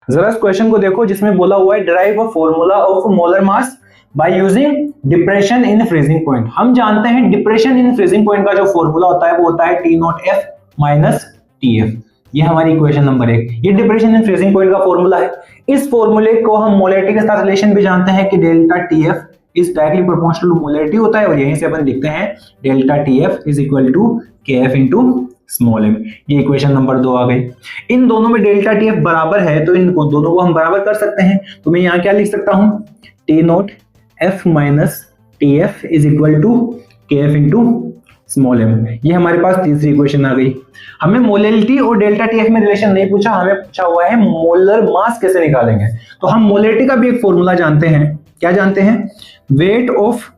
जरा इस क्वेश्चन को देखो जिसमें बोला हुआ है derive a formula of molar mass by using depression in freezing point. हम जानते हैं डिप्रेशन इन फ्रीजिंग पॉइंट का जो फॉर्मूला होता है वो होता है T naught F minus T F. ये हमारी इक्वेशन नंबर 1, ये डिप्रेशन इन फ्रीजिंग पॉइंट का फॉर्मूला है। इस फॉर्मूले को हम मोलरिटी के साथ रिलेशन भी जानते हैं कि delta T F is directly proportional to molarity होता है, और यहीं से अपन लिखते हैं delta T F is equal to K F into small m. ये इक्वेशन नंबर 2 आ गई। इन दोनों में डेल्टा टी एफ बराबर है तो इन दोनों को हम बराबर कर सकते हैं। तो मैं यहाँ क्या लिख सकता हूँ, T naught F minus T F is equal to K F into small m. ये हमारे पास तीसरी इक्वेशन आ गई। हमें मोलरिटी और डेल्टा टी एफ में रिलेशन नहीं पूछा, हमें पूछा हुआ है मोलर मास कैसे निकालेंगे। तो हम मोलरिटी का भी एक फॉर्मूला जानते हैं। क्या जानते हैं, weight of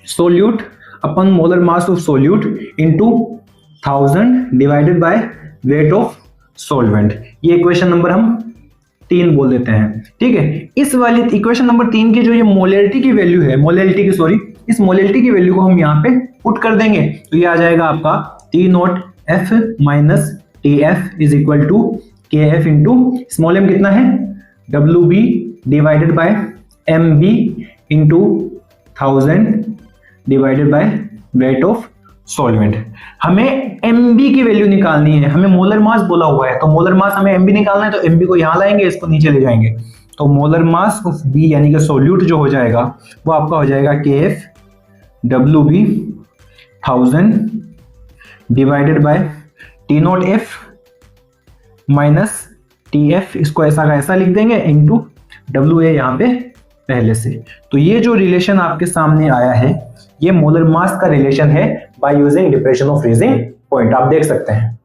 solute upon molar mass of solute into 1000 divided by weight of solvent. ये इक्वेशन नंबर हम 3 बोल देते हैं। ठीक है, इस वाली इक्वेशन नंबर 3 की जो ये मोलरिटी की वैल्यू है, इस मोलरिटी की वैल्यू को हम यहाँ पे पुट कर देंगे तो ये आ जाएगा आपका T naught F minus T F is equal to K F into small m कितना है, W B divided by M B into 1000 divided by weight of solvent. हमें एमबी की वैल्यू निकालनी है, हमें मोलर मास बोला हुआ है तो मोलर मास हमें एमबी निकालना है, तो एमबी को यहां लाएंगे, इसको नीचे ले जाएंगे तो मोलर मास ऑफ बी यानी कि सोल्यूट जो हो जाएगा वो आपका हो जाएगा K F W B 1000 divided by T naught F minus T F, इसको ऐसा का ऐसा लिख देंगे इंटू डब्ल्यू ए यहाँ पे पहले से। तो ये जो रिलेशन आपके सामने आया है ये मोलर मास का रिलेशन है by using depression of freezing point, आप देख सकते हैं।